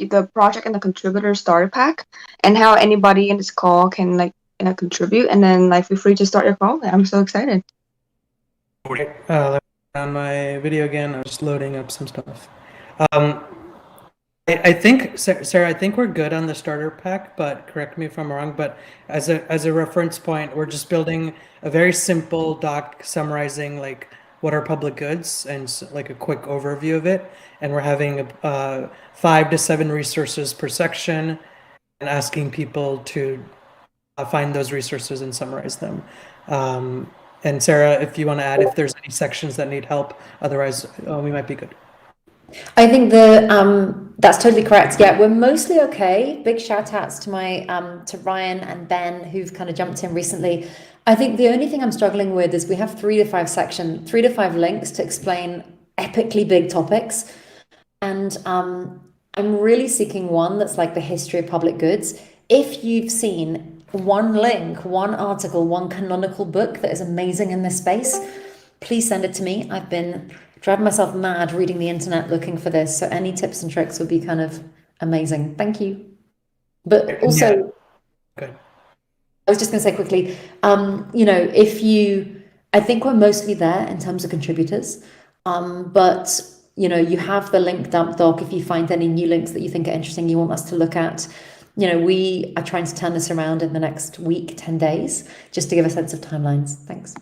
the project and the contributor starter pack, and how anybody in this call can like contribute, and then like feel free to start your call. I'm so excited. On my video again, I was just loading up some stuff. I think, Sarah, I think we're good on the starter pack, but correct me if I'm wrong. But as a reference point, we're just building a very simple doc summarizing like what are public goods and like a quick overview of it. And we're having 5 to 7 resources per section and asking people to find those resources and summarize them. And Sarah, if you want to add if there's any sections that need help, otherwise we might be good. I think that's totally correct. Yeah, we're mostly okay. Big shout outs to my to Ryan and Ben who've kind of jumped in recently. I think the only thing I'm struggling with is we have 3 to 5 links to explain epically big topics, and I'm really seeking one that's like the history of public goods. If you've seen one link, one article, one canonical book that is amazing in this space, please send it to me. I've been driving myself mad reading the internet looking for this, so any tips and tricks would be kind of amazing. Thank you. But also, good. I was just going to say quickly, I think we're mostly there in terms of contributors, but you have the link dump doc. If you find any new links that you think are interesting, you want us to look at, we are trying to turn this around in the next week, 10 days, just to give a sense of timelines. Thanks.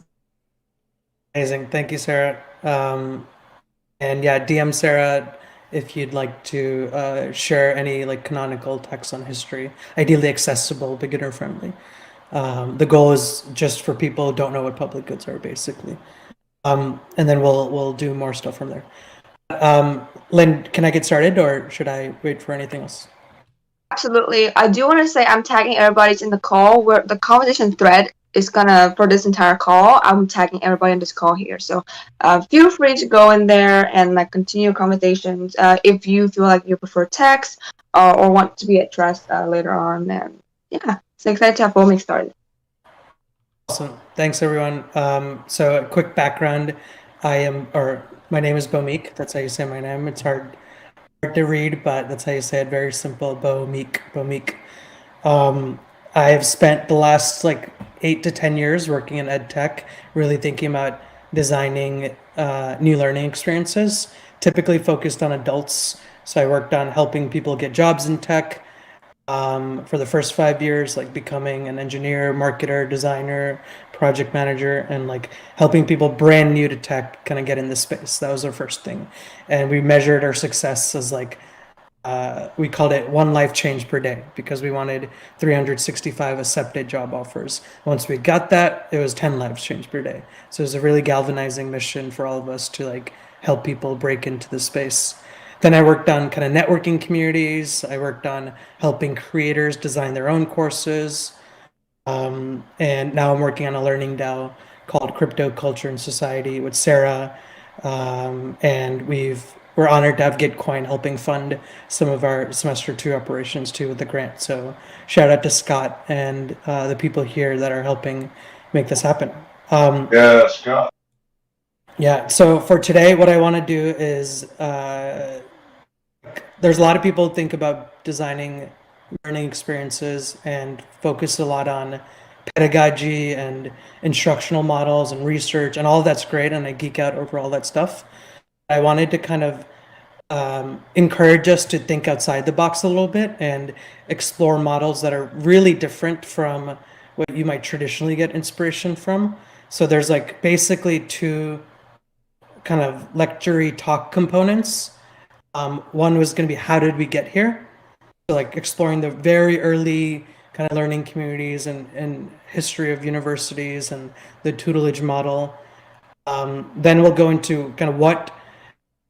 Amazing. Thank you, Sarah. And yeah, DM Sarah if you'd like to share any like canonical texts on history, ideally accessible, beginner friendly. The goal is just for people who don't know what public goods are, basically. And then we'll do more stuff from there. Lynn, can I get started or should I wait for anything else? Absolutely. I do want to say I'm tagging everybody's in the call where the conversation thread is gonna, for this entire call, I'm tagging everybody in this call here. So feel free to go in there and like continue conversations if you feel like you prefer text or want to be addressed later on. And yeah, so excited to have bhaumik started. Awesome. Thanks, everyone. So a quick background. My name is bhaumik. That's how you say my name. It's hard to read, but that's how you say it. Very simple. Bhaumik. I have spent the last like 8 to 10 years working in ed tech, really thinking about designing new learning experiences, typically focused on adults. So I worked on helping people get jobs in tech for the first 5 years, like becoming an engineer, marketer, designer, project manager, and like helping people brand new to tech kind of get in this space. That was our first thing. And we measured our success as like, we called it 1 life change per day because we wanted 365 accepted job offers. Once we got that, it was 10 lives changed per day. So it was a really galvanizing mission for all of us to like help people break into the space. Then I worked on kind of networking communities. I worked on helping creators design their own courses. And now I'm working on a learning DAO called Crypto Culture and Society with Sarah. And we're honored to have Gitcoin helping fund some of our semester 2 operations too with the grant. So shout out to Scott and the people here that are helping make this happen. Yeah, Scott. Yeah, so for today, what I want to do is, there's a lot of people think about designing learning experiences and focus a lot on pedagogy and instructional models and research, and all of that's great, and I geek out over all that stuff. I wanted to kind of encourage us to think outside the box a little bit and explore models that are really different from what you might traditionally get inspiration from. So there's like basically 2 kind of lecture-y talk components. One was going to be how did we get here? So like exploring the very early kind of learning communities and history of universities and the tutelage model. Then we'll go into kind of what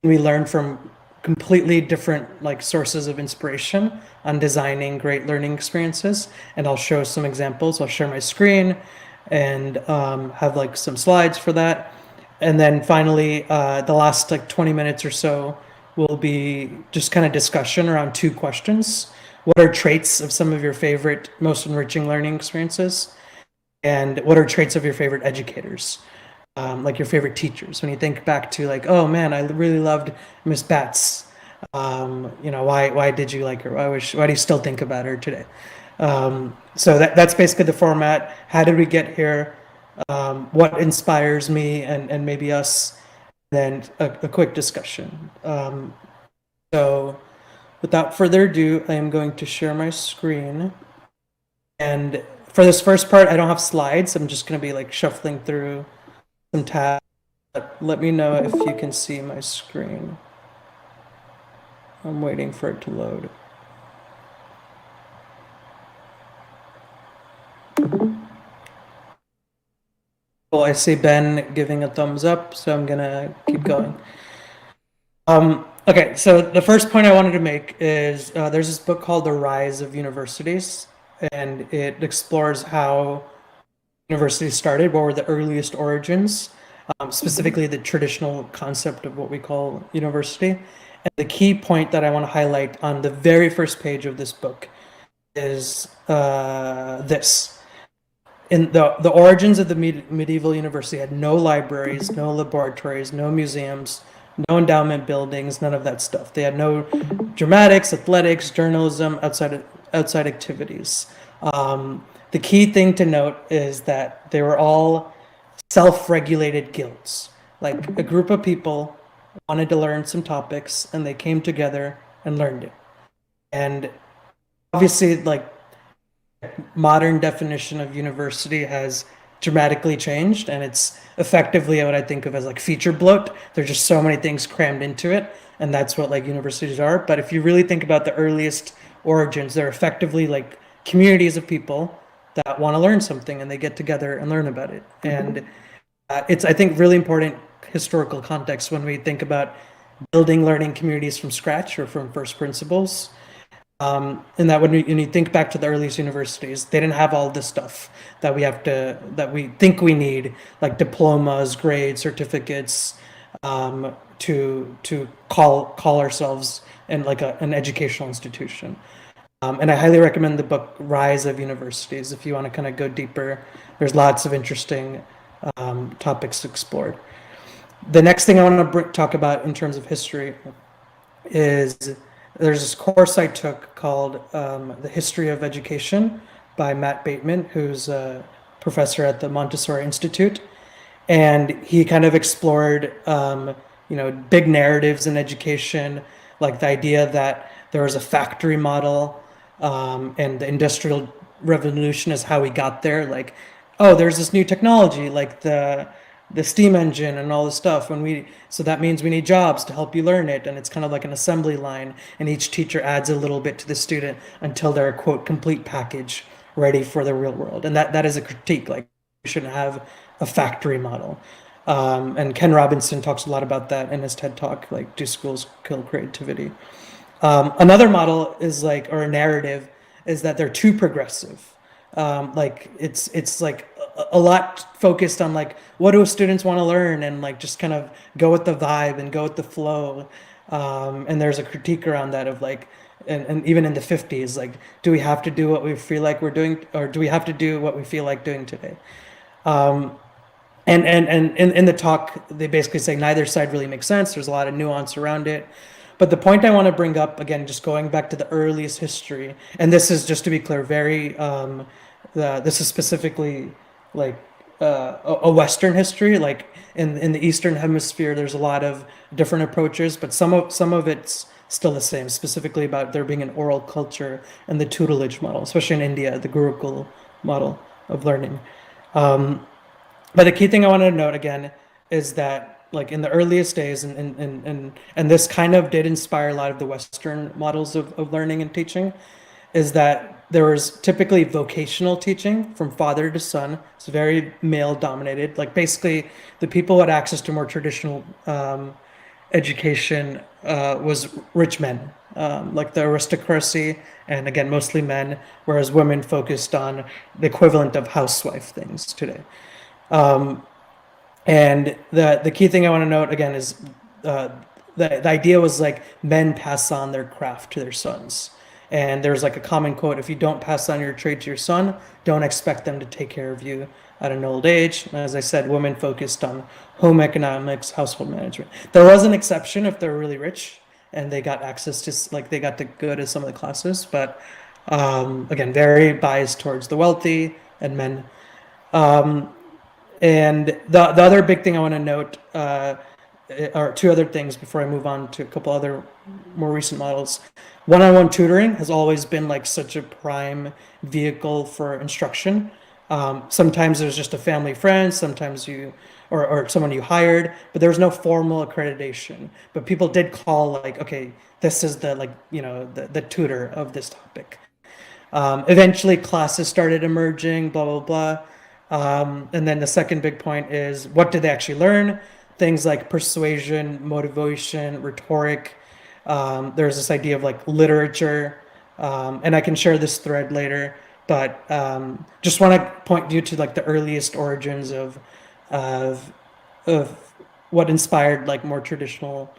we learn from completely different like sources of inspiration on designing great learning experiences. And I'll show some examples. I'll share my screen and have like some slides for that. And then finally, the last like 20 minutes or so will be just kind of discussion around 2 questions. What are traits of some of your favorite, most enriching learning experiences? And what are traits of your favorite educators? Like your favorite teachers. When you think back to like, oh man, I really loved Miss Batts. Why did you like her? Why do you still think about her today? So that's basically the format. How did we get here? What inspires me and maybe us? Then a quick discussion. So without further ado, I am going to share my screen. And for this first part, I don't have slides. I'm just going to be like shuffling through some tabs. Let me know if you can see my screen. I'm waiting for it to load. Well, I see Ben giving a thumbs up, so I'm gonna keep going. Okay, so the first point I wanted to make is there's this book called The Rise of Universities, and it explores how universities started, what were the earliest origins, specifically the traditional concept of what we call university. And the key point that I want to highlight on the very first page of this book is this. In the origins of the medieval university had no libraries, no laboratories, no museums, no endowment buildings, none of that stuff. They had no dramatics, athletics, journalism, outside activities. The key thing to note is that they were all self-regulated guilds. Like a group of people wanted to learn some topics and they came together and learned it. And obviously, like, modern definition of university has dramatically changed, and it's effectively what I think of as like feature bloat. There's just so many things crammed into it, and that's what like universities are. But if you really think about the earliest origins, they're effectively like communities of people that want to learn something, and they get together and learn about it. And it's, I think, really important historical context when we think about building learning communities from scratch or from first principles. And that when you think back to the earliest universities, they didn't have all this stuff that we think we need, like diplomas, grades, certificates, to call ourselves in like an educational institution. And I highly recommend the book Rise of Universities if you want to kind of go deeper. There's lots of interesting topics explored. The next thing I want to talk about in terms of history is there's this course I took called The History of Education by Matt Bateman, who's a professor at the Montessori Institute. And he kind of explored, big narratives in education, like the idea that there was a factory model, and the Industrial Revolution is how we got there. Like, oh, there's this new technology, like the steam engine and all this stuff. So that means we need jobs to help you learn it, and it's kind of like an assembly line, and each teacher adds a little bit to the student until they're a quote complete package ready for the real world. And that is a critique. Like, we shouldn't have a factory model. And Ken Robinson talks a lot about that in his TED Talk, like, do schools kill creativity? Another model is like, or a narrative, is that they're too progressive. Like it's like a lot focused on like, what do students want to learn, and like just kind of go with the vibe and go with the flow. And there's a critique around that of like, and even in the 50s, like, do we have to do what we feel like we're doing, or do we have to do what we feel like doing today? And in the talk, they basically say neither side really makes sense. There's a lot of nuance around it. But the point I want to bring up, again, just going back to the earliest history, and this is, just to be clear, this is specifically like a Western history. Like in the Eastern Hemisphere, there's a lot of different approaches, but some of it's still the same, specifically about there being an oral culture and the tutelage model, especially in India, the Gurukul model of learning. But the key thing I wanted to note again is that, like, in the earliest days, and this kind of did inspire a lot of the Western models of learning and teaching, is that there was typically vocational teaching from father to son. It's very male dominated. Like, basically, the people who had access to more traditional education was rich men, like the aristocracy, and again, mostly men, whereas women focused on the equivalent of housewife things today. And the key thing I want to note again is the idea was like men pass on their craft to their sons. And there's like a common quote: if you don't pass on your trade to your son, don't expect them to take care of you at an old age. And as I said, women focused on home economics, household management. There was an exception if they're really rich, and they got access to they got to go to some of the classes, but again, very biased towards the wealthy and men. And the other big thing I want to note are two other things before I move on to a couple other more recent models. One-on-one tutoring has always been like such a prime vehicle for instruction. Sometimes there's just a family friend, sometimes you or someone you hired, but there was no formal accreditation. But people did call like, okay, this is the the tutor of this topic. Eventually, classes started emerging, blah, blah, blah. And then the second big point is, what did they actually learn? Things like persuasion, motivation, rhetoric. There's this idea of like literature. And I can share this thread later, but just want to point you to like the earliest origins of what inspired like more traditional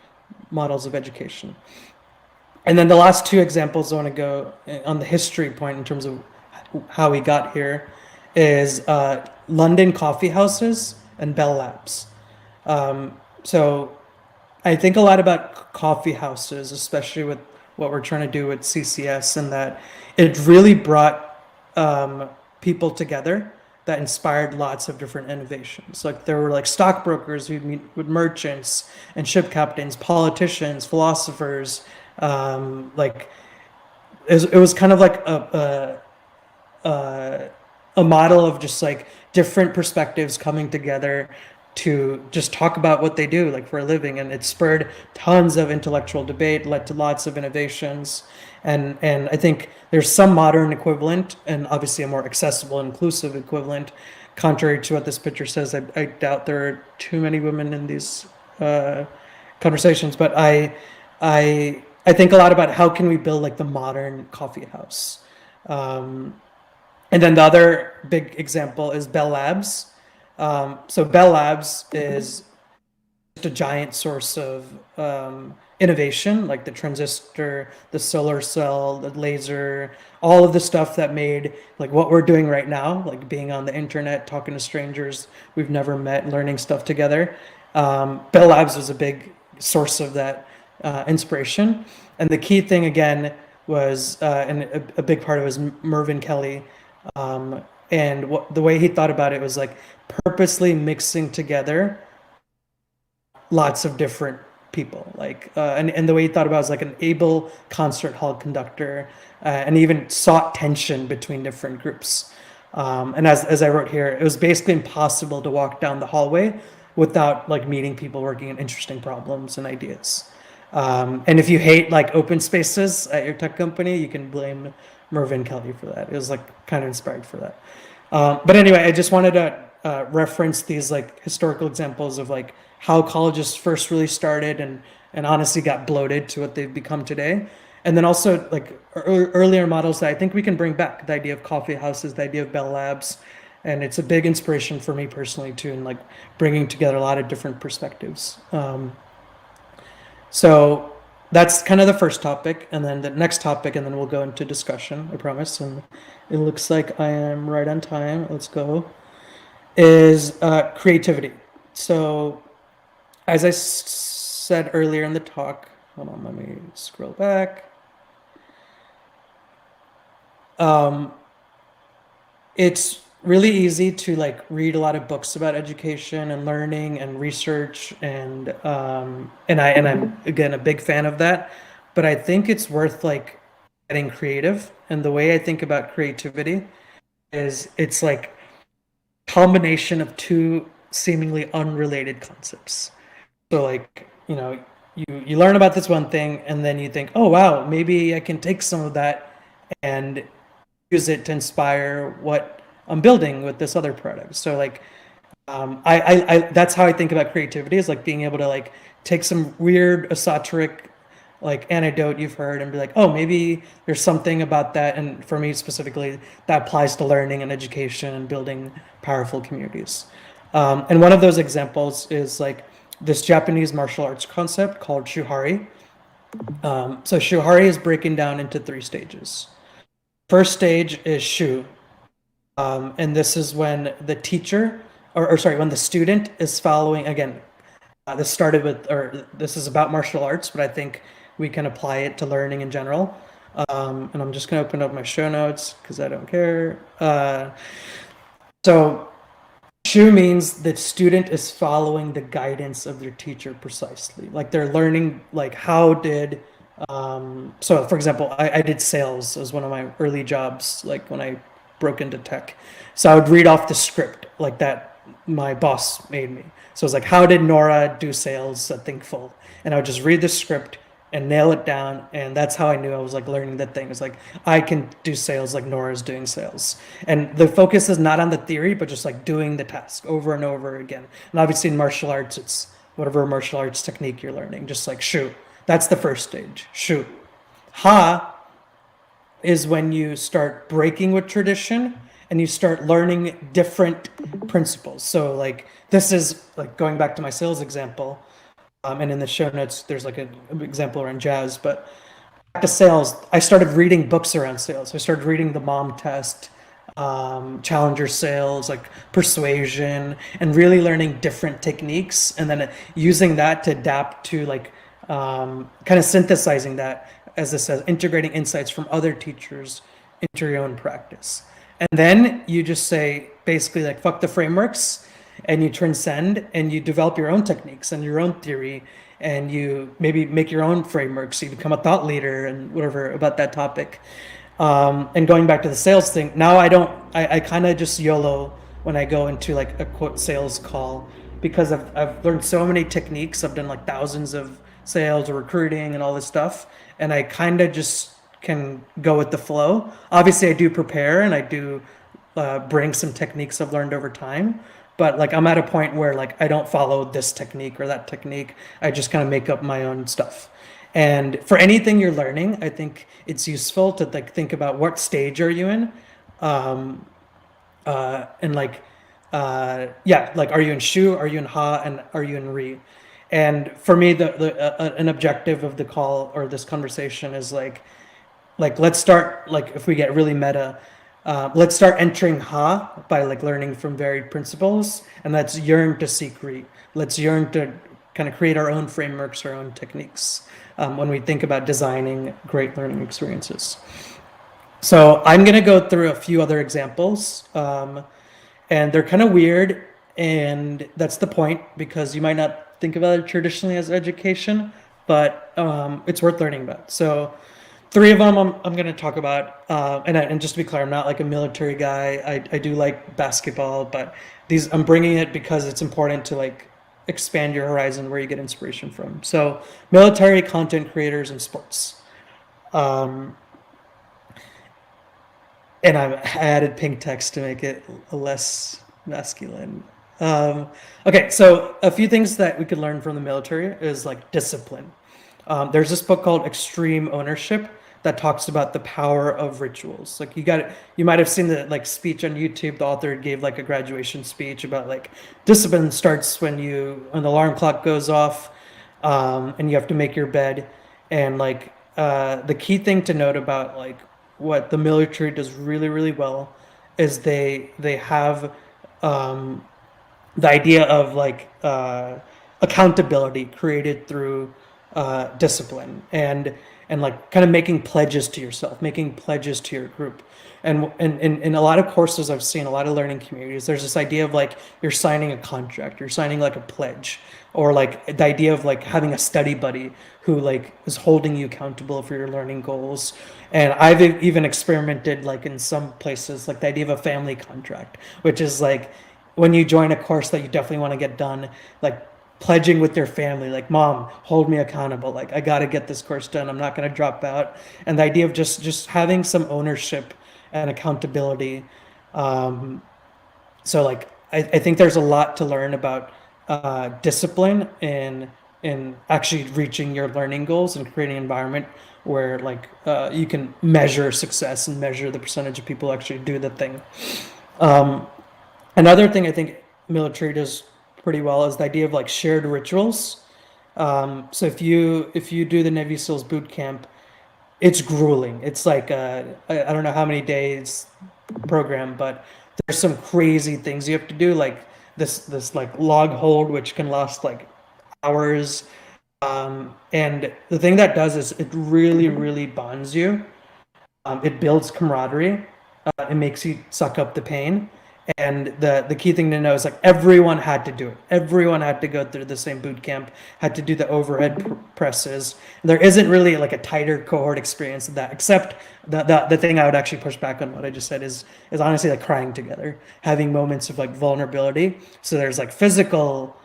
models of education. And then the last two examples I want to go on the history point in terms of how we got here is London coffee houses and Bell Labs. So I think a lot about coffee houses, especially with what we're trying to do with CCS, and that it really brought people together that inspired lots of different innovations. Like there were like stockbrokers who'd meet with merchants and ship captains, politicians, philosophers. Like it was kind of like a model of just like different perspectives coming together to just talk about what they do like for a living, and it spurred tons of intellectual debate, led to lots of innovations, and I think there's some modern equivalent and obviously a more accessible, inclusive equivalent. Contrary to what this picture says, I doubt there are too many women in these conversations, but I think a lot about how can we build like the modern coffee house. And then the other big example is Bell Labs. So Bell Labs is just a giant source of innovation, like the transistor, the solar cell, the laser, all of the stuff that made like what we're doing right now, like being on the internet, talking to strangers we've never met, learning stuff together. Bell Labs was a big source of that inspiration. And the key thing again was, and a big part of it was Mervyn Kelly. And the way he thought about it was like purposely mixing together lots of different people, like and the way he thought about it was like an able concert hall conductor, and even sought tension between different groups. And as I wrote here, it was basically impossible to walk down the hallway without like meeting people working on interesting problems and ideas. And if you hate like open spaces at your tech company, you can blame Mervyn Kelly for that. It was like kind of inspired for that. But anyway, I just wanted to reference these like historical examples of like how colleges first really started and honestly got bloated to what they've become today. And then also like earlier models that I think we can bring back, the idea of coffee houses, the idea of Bell Labs. And it's a big inspiration for me personally too, in like bringing together a lot of different perspectives. So that's kind of the first topic, and then the next topic, and then we'll go into discussion, I promise. And it looks like I am right on time. Let's go. Is creativity. So as I said earlier in the talk, hold on, let me scroll back. It's really easy to like read a lot of books about education and learning and research, and I'm again a big fan of that, but I think it's worth like getting creative. And the way I think about creativity is it's like a combination of two seemingly unrelated concepts. So like, you learn about this one thing and then you think, oh wow, maybe I can take some of that and use it to inspire what I'm building with this other product. So like, I that's how I think about creativity, is like being able to like take some weird esoteric like anecdote you've heard and be like, oh, maybe there's something about that. And for me specifically, that applies to learning and education and building powerful communities. And one of those examples is like this Japanese martial arts concept called shuhari. So shuhari is breaking down into 3 stages. First stage is shu, and this is when the teacher, when the student is following, again, this started with, or this is about martial arts, but I think we can apply it to learning in general. And I'm just going to open up my show notes because I don't care. So Shu means the student is following the guidance of their teacher precisely. Like they're learning, like how did, so for example, I did sales as one of my early jobs, like when I broke into tech. So I would read off the script like that my boss made me. So it's like, how did Nora do sales at Thinkful? And I would just read the script and nail it down, and that's how I knew I was like learning the thing. It's like I can do sales like Nora's doing sales, and the focus is not on the theory, but just like doing the task over and over again. And obviously in martial arts, it's whatever martial arts technique you're learning, just like Shu. That's the first stage. Shu. Ha is when you start breaking with tradition and you start learning different principles. So like this is like going back to my sales example. And in the show notes, there's like an example around jazz. But back to sales, I started reading books around sales. I started reading the Mom Test, Challenger Sales, like Persuasion, and really learning different techniques, and then using that to adapt to like kind of synthesizing that, as it says, integrating insights from other teachers into your own practice. And then you just say basically like fuck the frameworks, and you transcend and you develop your own techniques and your own theory, and you maybe make your own frameworks. You become a thought leader and whatever about that topic. And going back to the sales thing, now I kind of just YOLO when I go into like a quote sales call, because I've learned so many techniques. I've done like thousands of sales or recruiting and all this stuff, and I kind of just can go with the flow. Obviously I do prepare and I do bring some techniques I've learned over time, but like I'm at a point where like I don't follow this technique or that technique. I just kind of make up my own stuff. And for anything you're learning, I think it's useful to like think about what stage are you in, and like yeah, like are you in Shu, are you in Ha, and are you in Ri? And for me, an objective of the call or this conversation is like let's start, like if we get really meta, let's start entering Ha by like learning from varied principles, and let's yearn to seek Ri. Let's yearn to kind of create our own frameworks, our own techniques when we think about designing great learning experiences. So I'm going to go through a few other examples, and they're kind of weird, and that's the point, because you might not think about it traditionally as education, but it's worth learning about. So 3 of them I'm going to talk about, and just to be clear, I'm not like a military guy. I do like basketball, but these I'm bringing it because it's important to like expand your horizon where you get inspiration from. So military, content creators, and sports. And I added pink text to make it less masculine. Okay, so a few things that we could learn from the military is like discipline. There's this book called Extreme Ownership that talks about the power of rituals. Like you might have seen the like speech on YouTube. The author gave like a graduation speech about like discipline starts when the alarm clock goes off, and you have to make your bed. And like the key thing to note about like what the military does really, really well is they have the idea of like accountability created through discipline, and like kind of making pledges to yourself, making pledges to your group. And in a lot of courses I've seen, a lot of learning communities, there's this idea of like you're signing a contract, you're signing like a pledge, or like the idea of like having a study buddy who like is holding you accountable for your learning goals. And I've even experimented like in some places like the idea of a family contract, which is like when you join a course that you definitely want to get done, like pledging with your family, like mom, hold me accountable, like I got to get this course done, I'm not going to drop out. And the idea of just having some ownership and accountability. So like I think there's a lot to learn about discipline in actually reaching your learning goals and creating an environment where like you can measure success and measure the percentage of people actually do the thing. Another thing I think military does pretty well is the idea of like shared rituals. So if you do the Navy SEALs boot camp, it's grueling. It's like I don't know how many days program, but there's some crazy things you have to do, like this like log hold, which can last like hours. And the thing that does is it really, really bonds you. It builds camaraderie. It makes you suck up the pain. And the key thing to know is like everyone had to do it. Everyone had to go through the same boot camp, had to do the overhead presses. There isn't really like a tighter cohort experience of that, except the thing I would actually push back on what I just said is honestly like crying together, having moments of like vulnerability. So there's like physical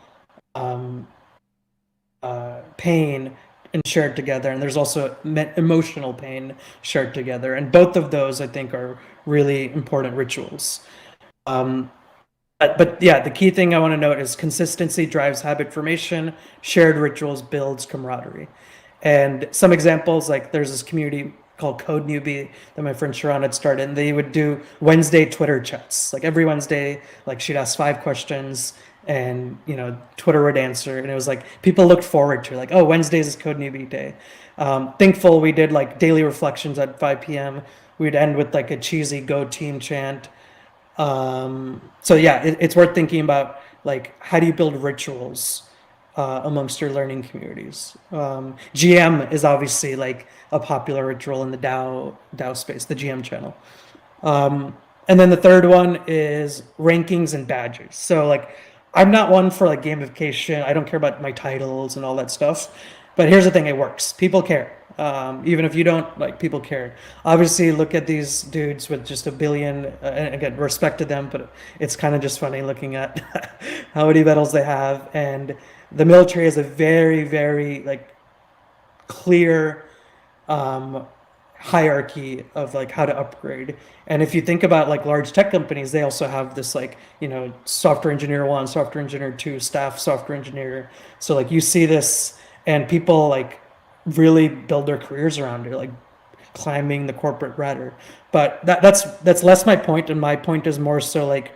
pain and shared together, and there's also emotional pain shared together, and both of those I think are really important rituals. But yeah, the key thing I want to note is consistency drives habit formation. Shared rituals builds camaraderie. And some examples, like there's this community called Code Newbie that my friend Sharon had started, and they would do Wednesday Twitter chats. Like every Wednesday, like she'd ask 5 questions, and Twitter would answer, and it was like people looked forward to, like, oh, Wednesdays is Code Newbie Day. Thankful we did like daily reflections at 5 p.m. We'd end with like a cheesy Go Team chant. So yeah, it's worth thinking about, like, how do you build rituals amongst your learning communities. GM is obviously like a popular ritual in the DAO space, the GM channel. And then the third one is rankings and badges. So like, I'm not one for like gamification. I don't care about my titles and all that stuff. But here's the thing, it works. People care. Even if you don't, like, people care. Obviously, look at these dudes with just 1 billion, and again, respect to them, but it's kind of just funny looking at how many medals they have. And the military is a very, very like clear hierarchy of like how to upgrade. And if you think about like large tech companies, they also have this like, software engineer 1, software engineer 2, staff software engineer. So like you see this, and people like really build their careers around it, like climbing the corporate ladder. But that's less my point, and my point is more so like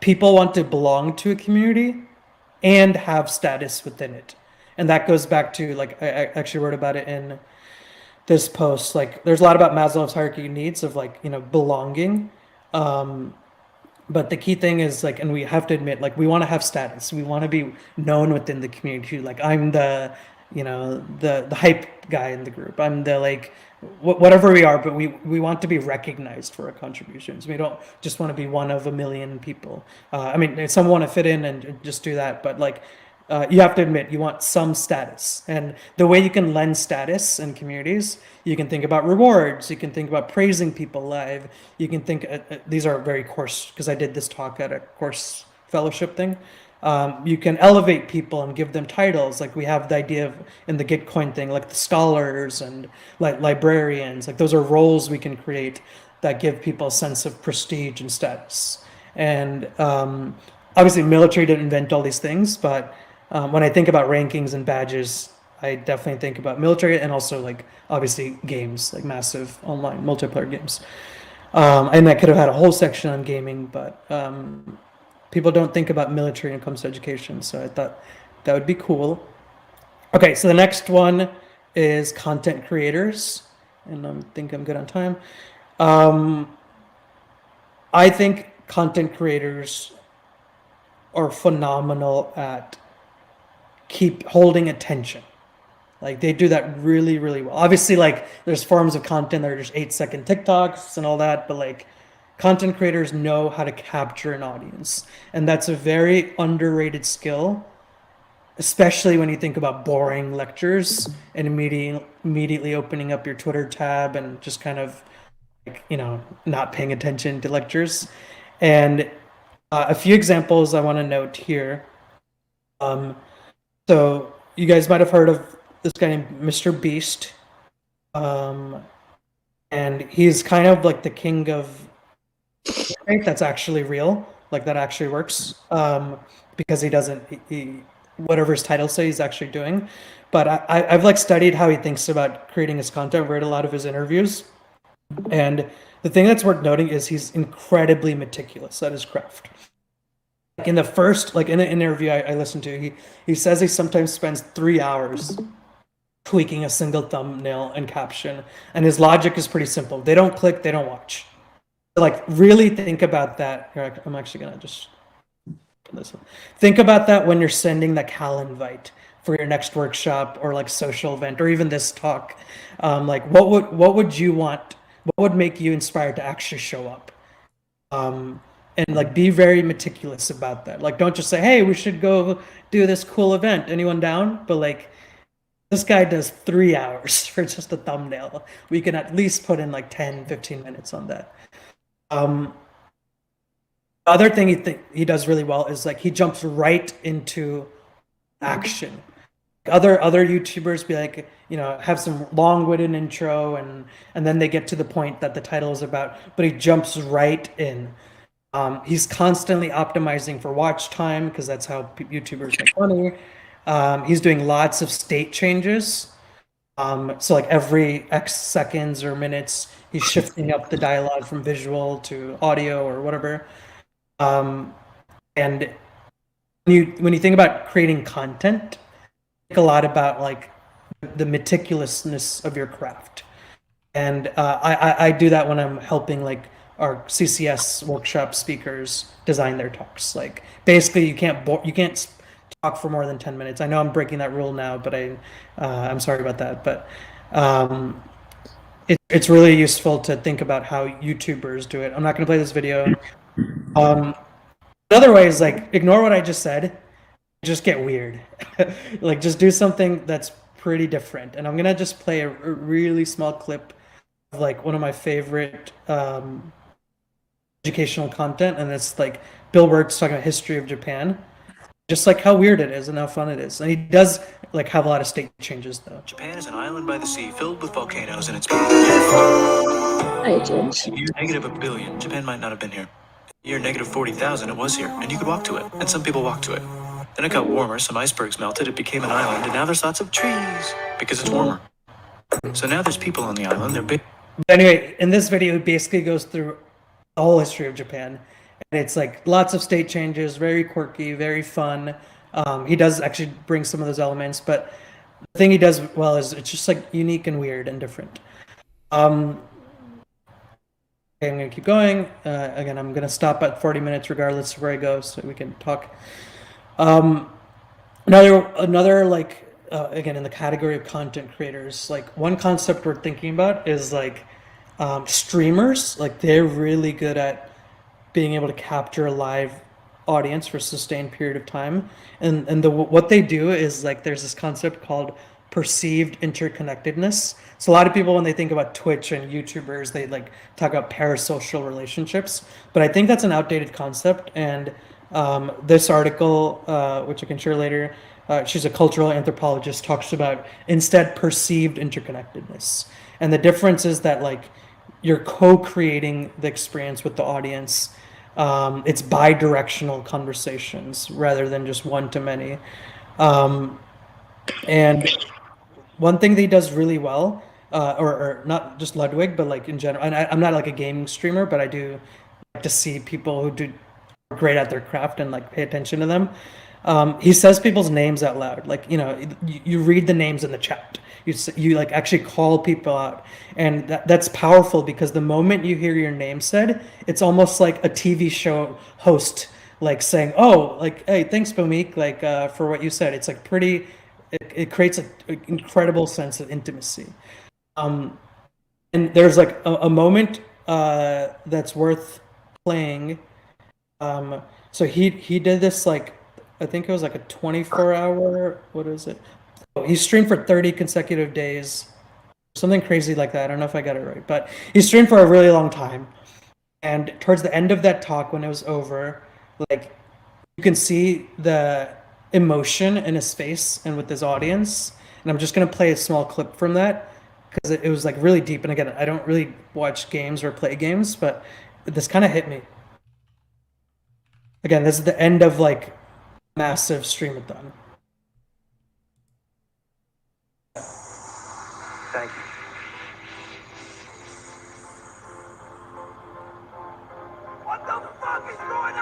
people want to belong to a community and have status within it. And that goes back to, like, I actually wrote about it in this post. Like, there's a lot about Maslow's hierarchy of needs of like, belonging. But the key thing is like, and we have to admit, like, we want to have status. We want to be known within the community. Like, I'm the, the hype guy in the group. I'm the like, whatever we are, but we want to be recognized for our contributions. We don't just want to be one of 1 million people. I mean, some want to fit in and just do that, but like, you have to admit you want some status. And the way you can lend status in communities, you can think about rewards, you can think about praising people live, you can think, these are very course, because I did this talk at a course fellowship thing. You can elevate people and give them titles. Like we have the idea of in the Gitcoin thing, like the scholars and like librarians, like those are roles we can create that give people a sense of prestige and status. And obviously military didn't invent all these things, but when I think about rankings and badges, I definitely think about military, and also like obviously games, like massive online multiplayer games. And I could have had a whole section on gaming, but people don't think about military when it comes to education, so I thought that would be cool. Okay, so the next one is content creators, and I think I'm good on time. I think content creators are phenomenal at keep holding attention. Like they do that really, really well. Obviously, like there's forms of content that are just 8-second TikToks and all that, but like content creators know how to capture an audience. And that's a very underrated skill, especially when you think about boring lectures and immediately opening up your Twitter tab and just kind of like, not paying attention to lectures. And a few examples I want to note here. So you guys might have heard of this guy named Mr. Beast. And he's kind of like the king of, I think that's actually real, like that actually works, because he doesn't, whatever his titles say he's actually doing. But I've like studied how he thinks about creating his content, read a lot of his interviews. And the thing that's worth noting is he's incredibly meticulous at his craft. Like in the first, like in an interview I listened to, he says he sometimes spends 3 hours tweaking a single thumbnail and caption. And his logic is pretty simple. They don't click, they don't watch. Like really think about that. Here, I'm actually gonna just put this one. Think about that when you're sending the Cal invite. for your next workshop or like social event or even this talk, like what would you want? What would make you inspired to actually show up? And like be very meticulous about that. Like don't just say, hey, we should go do this cool event. Anyone down? But like this guy does 3 hours for just a thumbnail. We can at least put in like 10, 15 minutes on that. The other thing he does really well is like he jumps right into action. Other YouTubers be like, you know, have some long-winded intro and then they get to the point that the title is about, but he jumps right in. He's constantly optimizing for watch time because that's how YouTubers make money. He's doing lots of state changes. So like every X seconds or minutes, he's shifting up the dialogue from visual to audio or whatever. And when you think about creating content, think a lot about like the meticulousness of your craft. And I do that when I'm helping like our CCS workshop speakers design their talks. Like basically you can't talk for more than 10 minutes. I know I'm breaking that rule now, but I'm sorry about that. But it's really useful to think about how YouTubers do it. I'm not going to play this video. Another way is like ignore what I just said, just get weird. Like just do something that's pretty different. And I'm gonna just play a really small clip of like one of my favorite educational content, and it's like Bill Burke's talking about history of Japan, just like how weird it is and how fun it is. And he does like have a lot of state changes though. Japan is an island by the sea filled with volcanoes, and it's Hi, James. year negative $1 billion. Japan might not have been here. Year negative 40,000, it was here, and you could walk to it, and some people walked to it. Then it got warmer, some icebergs melted, it became an island, and now there's lots of trees because it's warmer. So now there's people on the island. They're big. But anyway, in this video, it basically goes through the whole history of Japan. And it's like lots of state changes, very quirky, very fun. He does actually bring some of those elements, but the thing he does well is it's just like unique and weird and different. Okay, I'm gonna keep going. Again, I'm gonna stop at 40 minutes regardless of where I go, so we can talk. Another like again in the category of content creators, like one concept we're thinking about is like streamers. Like they're really good at being able to capture a live audience for a sustained period of time, and what they do is like there's this concept called perceived interconnectedness. So a lot of people when they think about Twitch and YouTubers, they like talk about parasocial relationships, but I think that's an outdated concept. And this article, which I can share later, she's a cultural anthropologist, talks about instead perceived interconnectedness. And the difference is that like you're co-creating the experience with the audience. It's bi-directional conversations rather than just one-to-many. And one thing that he does really well, or not just Ludwig, but like in general, and I'm not like a gaming streamer, but I do like to see people who do great at their craft and like pay attention to them. He says people's names out loud. Like, you know, you read the names in the chat. You like actually call people out, and that's powerful because the moment you hear your name said, it's almost like a TV show host like saying, "Oh, like hey, thanks, Bhaumik, like for what you said." It's like pretty. It creates an incredible sense of intimacy. And there's like a moment that's worth playing. So he did this like I think it was like a 24-hour. What is it? He streamed for 30 consecutive days, something crazy like that. I don't know if I got it right, but he streamed for a really long time. And towards the end of that talk, when it was over, like you can see the emotion in his face and with his audience. And I'm just gonna play a small clip from that because it was like really deep. And again, I don't really watch games or play games, but this kind of hit me. Again, this is the end of like massive streamathon. Thank you. What the fuck is going on?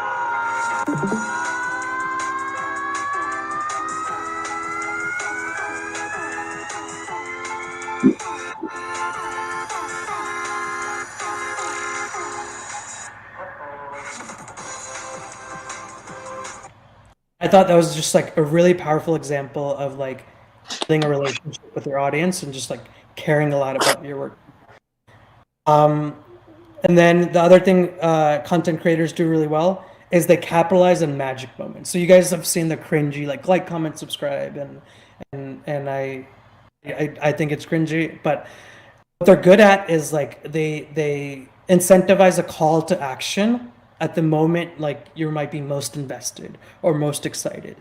I thought that was just like a really powerful example of like building a relationship with your audience and just like caring a lot about your work. And then the other thing content creators do really well is they capitalize on magic moments. So you guys have seen the cringy like, comment, subscribe, and I think it's cringy, but what they're good at is like they incentivize a call to action at the moment like you might be most invested or most excited.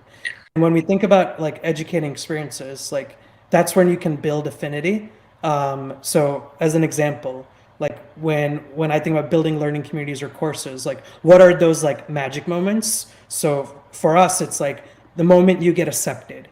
And when we think about like educating experiences, like that's when you can build affinity. So as an example, like when I think about building learning communities or courses, like what are those like magic moments? So for us, it's like the moment you get accepted,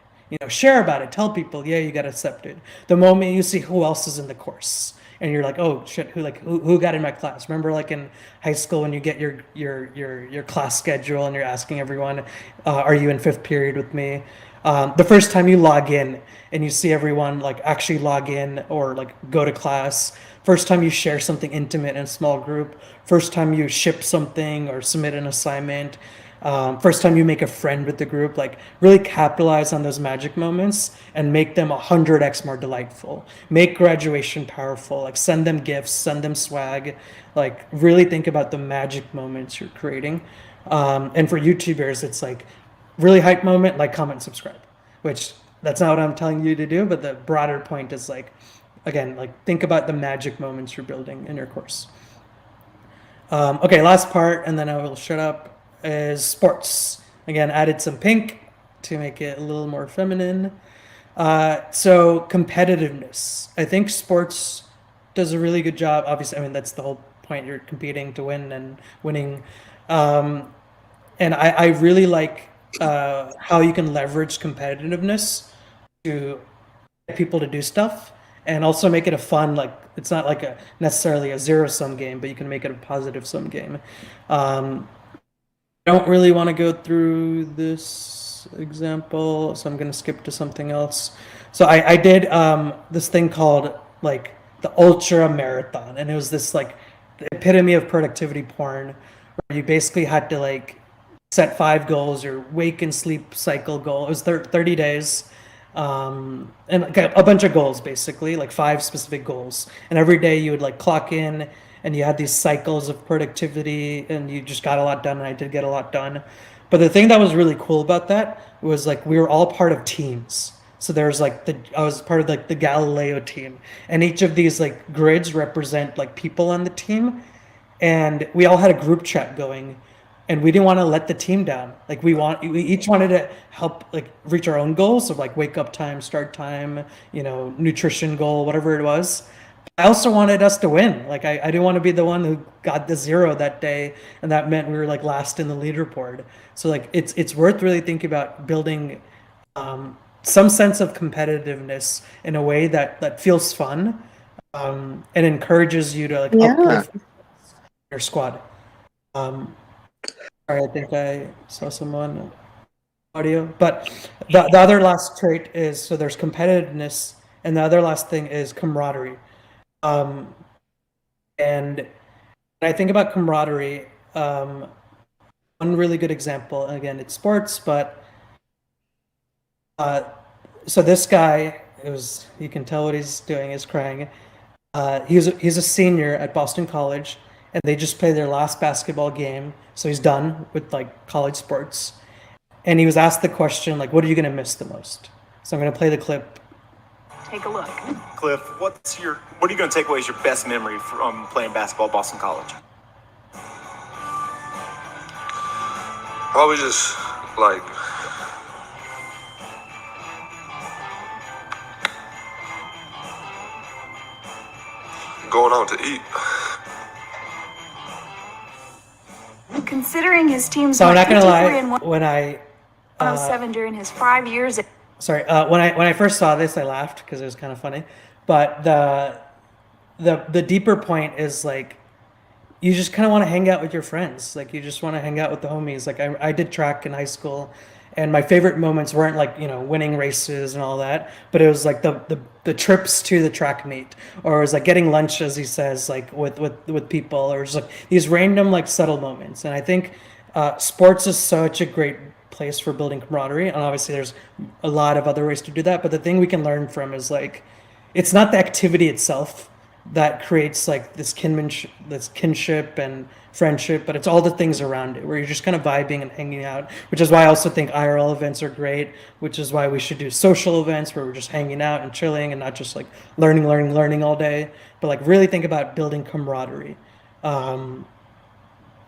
share about it, tell people, yeah, you got accepted. The moment you see who else is in the course and you're like, oh shit, who got in my class? Remember like in high school when you get your class schedule and you're asking everyone, are you in fifth period with me? The first time you log in and you see everyone like actually log in or like go to class, first time you share something intimate in a small group, first time you ship something or submit an assignment, first time you make a friend with the group, like really capitalize on those magic moments and make them 100x more delightful. Make graduation powerful, like send them gifts, send them swag, like really think about the magic moments you're creating. And for YouTubers, it's like really hype moment, like, comment, subscribe, which that's not what I'm telling you to do, but the broader point is like, again, like think about the magic moments you're building in your course. Okay, last part, and then I will shut up, is sports. Again, added some pink to make it a little more feminine. So competitiveness. I think sports does a really good job. Obviously, I mean, that's the whole point. You're competing to win and winning. And I really like how you can leverage competitiveness to get people to do stuff and also make it a fun, like it's not like necessarily a zero-sum game, but you can make it a positive-sum game. I don't really want to go through this example, so I'm going to skip to something else. So I did this thing called like the ultra marathon, and it was this like the epitome of productivity porn, where you basically had to like set 5 goals, your wake and sleep cycle goal. It was 30 days. And a bunch of goals, basically like 5 specific goals, and every day you would like clock in and you had these cycles of productivity and you just got a lot done, and I did get a lot done. But the thing that was really cool about that was like we were all part of teams. So there's like I was part of like the Galileo team, and each of these like grids represent like people on the team, and we all had a group chat going, and we didn't want to let the team down. Like we each wanted to help like reach our own goals of like wake up time, start time, nutrition goal, whatever it was. I also wanted us to win. Like I didn't want to be the one who got the 0 that day, and that meant we were like last in the leaderboard. So like it's worth really thinking about building some sense of competitiveness in a way that feels fun and encourages you to like uplift your squad. Sorry, I think I saw someone audio, but the other last trait is, so there's competitiveness, and the other last thing is camaraderie. And when I think about camaraderie, one really good example, and again, it's sports, but so this guy, you can tell what he's doing, is crying. He's a senior at Boston College, and they just played their last basketball game, so he's done with like college sports. And he was asked the question, like, what are you going to miss the most? So I'm going to play the clip. Take a look. Cliff, what are you going to take away as your best memory from playing basketball at Boston College? Probably just like going out to eat. Considering his team's So I'm not gonna lie, 53 and when I 107 during his 5 years at sorry, when I first saw this, I laughed because it was kind of funny. But the deeper point is like, you just kind of want to hang out with your friends. Like you just want to hang out with the homies. Like I did track in high school, and my favorite moments weren't like winning races and all that, but it was like the trips to the track meet, or it was like getting lunch, as he says, like with people, or just like these random like subtle moments. And I think sports is such a great place for building camaraderie. And obviously there's a lot of other ways to do that. But the thing we can learn from is like, it's not the activity itself that creates like this kinship and friendship, but it's all the things around it where you're just kind of vibing and hanging out, which is why I also think IRL events are great, which is why we should do social events where we're just hanging out and chilling and not just like learning all day, but like really think about building camaraderie. And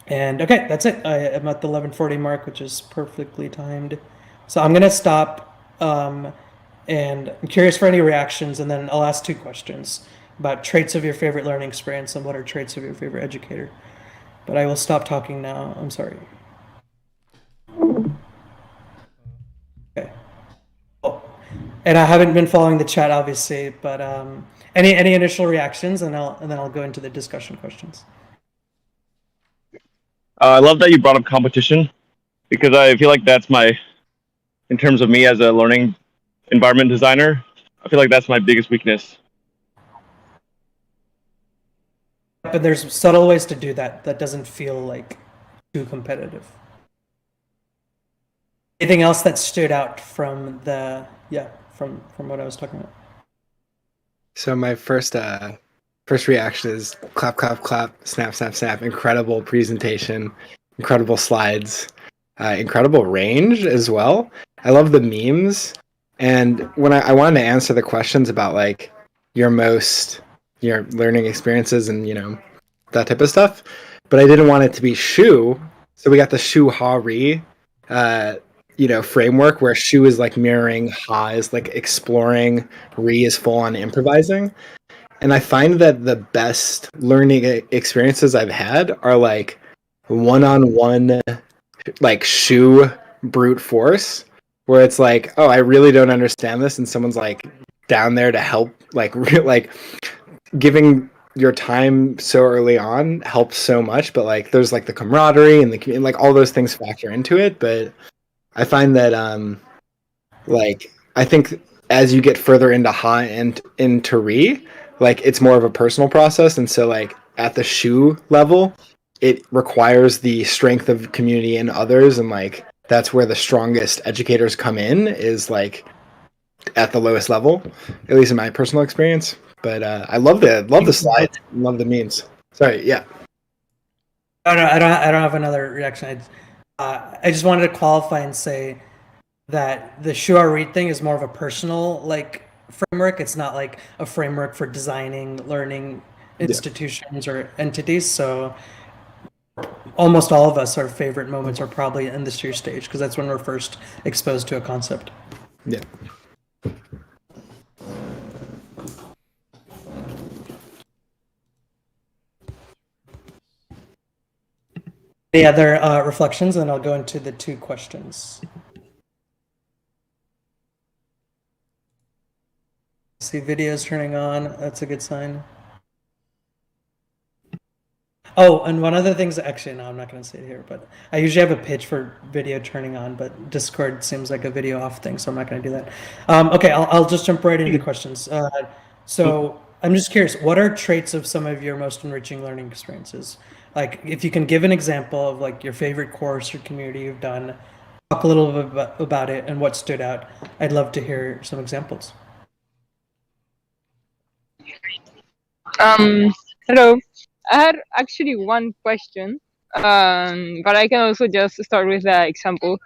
okay, that's it. I'm at the 11:40 mark, which is perfectly timed. So I'm going to stop. And I'm curious for any reactions, and then I'll ask 2 questions about traits of your favorite learning experience and what are traits of your favorite educator. But I will stop talking now. I'm sorry. Okay. Oh. And I haven't been following the chat, obviously, but any initial reactions, and then I'll go into the discussion questions. I love that you brought up competition, because I feel like that's in terms of me as a learning environment designer, I feel like that's my biggest weakness. But there's subtle ways to do that that doesn't feel like too competitive. Anything else that stood out from from what I was talking about? So my first reaction is clap, clap, clap, snap, snap, snap. Incredible presentation, incredible slides, incredible range as well. I love the memes. And when I wanted to answer the questions about like your learning experiences and that type of stuff, but I didn't want it to be Shu. So we got the Shu Ha Ri framework where Shu is like mirroring, Ha is like exploring, Ri is full on improvising. And I find that the best learning experiences I've had are like one-on-one, like Shu brute force, where it's like, oh, I really don't understand this, and someone's like down there to help, like giving your time so early on helps so much. But like there's like the camaraderie and the like all those things factor into it. But I find that I think as you get further into Ha and into Ri, like it's more of a personal process, and so like at the Shu level, it requires the strength of community and others, and like that's where the strongest educators come in, is like at the lowest level, at least in my personal experience. But I love the slides, love the memes. Sorry, yeah. Oh, no, I don't have another reaction. I just wanted to qualify and say that the Shu Read thing is more of a personal like framework. It's not like a framework for designing learning institutions or entities. So almost all of us, our favorite moments are probably in the Shu stage, because that's when we're first exposed to a concept. Yeah. Any other reflections? And I'll go into the 2 questions. See videos turning on. That's a good sign. Oh, and one other thing's actually, no, I'm not going to say it here, but I usually have a pitch for video turning on, but Discord seems like a video off thing, so I'm not going to do that. Okay, I'll just jump right into the questions. So I'm just curious, what are traits of some of your most enriching learning experiences? Like, if you can give an example of like your favorite course or community you've done, talk a little bit about it and what stood out. I'd love to hear some examples. Hello. I had actually one question, but I can also just start with the example.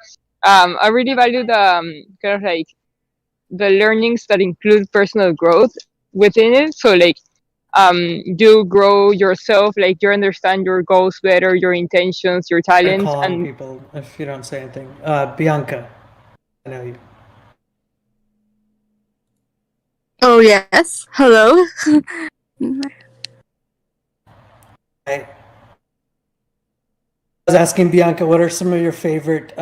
I really value the kind of like the learnings that include personal growth within it. So like, you grow yourself, like you understand your goals better, your intentions, your talents, Call on and people if you don't say anything. Bianca, I know you. Oh yes. Hello. I was asking Bianca, what are some of your favorite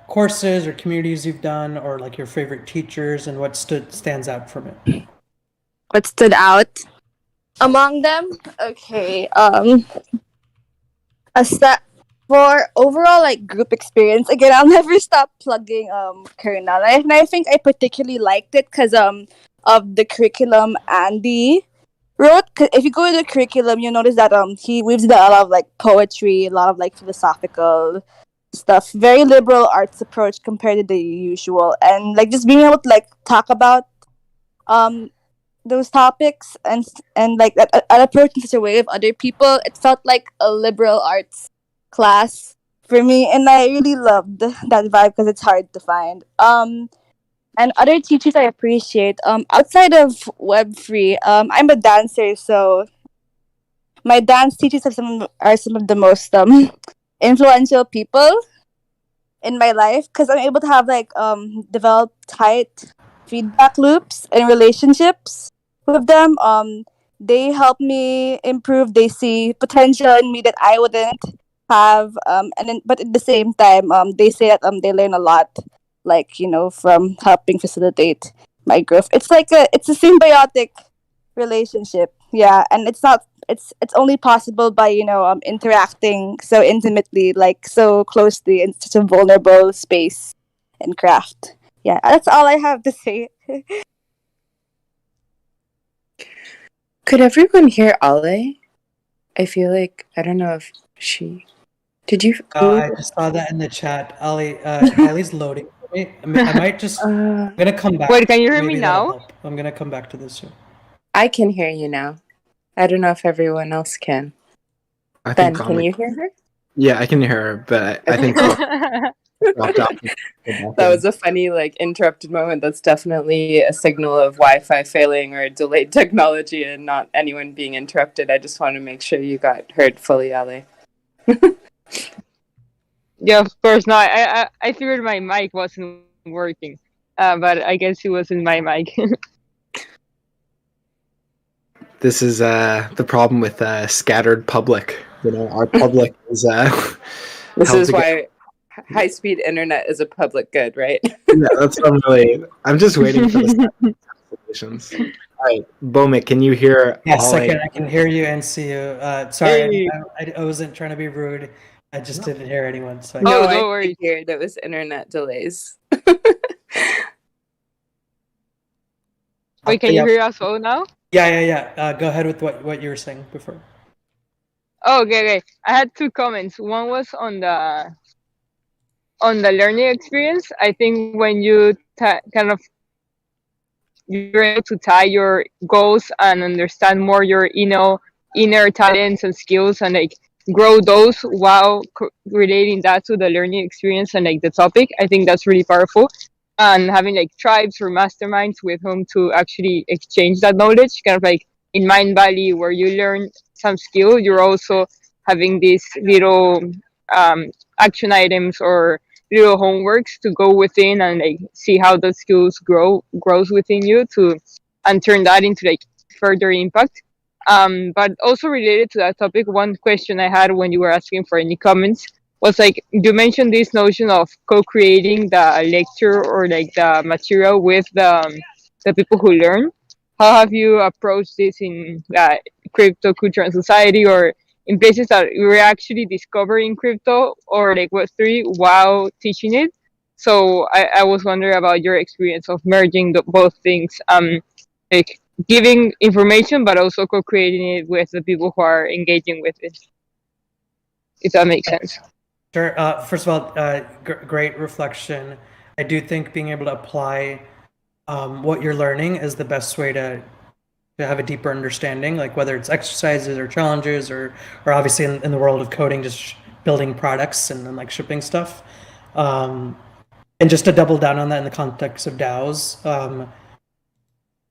courses or communities you've done, or like your favorite teachers, and what stands out from it? What stood out among them? Okay. For overall like group experience, again, I'll never stop plugging Kernel, and I think I particularly liked it because of the curriculum Andy wrote. 'Cause if you go to the curriculum, you notice that he weaves in a lot of like poetry, a lot of like philosophical stuff. Very liberal arts approach compared to the usual, and like just being able to like talk about um those topics and like an approach in such a way with other people. It felt like a liberal arts class for me, and I really loved that vibe because it's hard to find. And other teachers I appreciate. Outside of Web3, I'm a dancer, so my dance teachers are some of the most influential people in my life because I'm able to have like develop tight feedback loops and relationships with them. They help me improve. They see potential in me that I wouldn't have. But at the same time, they say that they learn a lot, like from helping facilitate my growth. It's a symbiotic relationship. Yeah, and it's only possible by interacting so intimately, like so closely in such a vulnerable space and craft. Yeah, that's all I have to say. Could everyone hear Ale? I feel like I don't know if she. Did you? I just saw that in the chat. Ali's loading for me. I might just. I'm gonna come back. Wait, can you hear me Maybe that'll now? help. I'm gonna come back to this soon. I can hear you now. I don't know if everyone else can. I Ben, think can you hear her? Yeah, I can hear her, but I think dropped off. That was a funny, like, interrupted moment. That's definitely a signal of Wi-Fi failing or delayed technology and not anyone being interrupted. I just want to make sure you got heard fully, Ale. Yeah, of course. No, I figured my mic wasn't working, but I guess it wasn't my mic. This is the problem with scattered public. Our public is. This held is together. why high-speed internet is a public good, right? Yeah, that's what I'm just waiting for the applications. All right, Bhaumik, can you hear? Yes, I can hear you and see you. Sorry, Hey. I wasn't trying to be rude. I just didn't hear anyone. So No, don't I worry. figured it was internet delays. Wait, can you hear us all now? Yeah. Go ahead with what you were saying before. Oh, okay. I had two comments. One was on the learning experience. I think when you kind of you're able to tie your goals and understand more your inner talents and skills and like grow those while relating that to the learning experience and like the topic. I think that's really powerful. And having like tribes or masterminds with whom to actually exchange that knowledge, kind of like in Mind Valley where you learn some skill, you're also having these little action items or little homeworks to go within and like see how the skills grows within you to and turn that into like further impact. But also related to that topic, one question I had when you were asking for any comments was like you mentioned this notion of co-creating the lecture or like the material with the people who learn. How have you approached this in crypto culture and society or in places that we were actually discovering crypto or like Web3 while teaching it? So I was wondering about your experience of merging both things, like giving information, but also co-creating it with the people who are engaging with it, if that makes sense. Sure. First of all, great reflection. I do think being able to apply what you're learning is the best way to have a deeper understanding, like whether it's exercises or challenges or obviously in the world of coding, just building products and then like shipping stuff. And just to double down on that in the context of DAOs,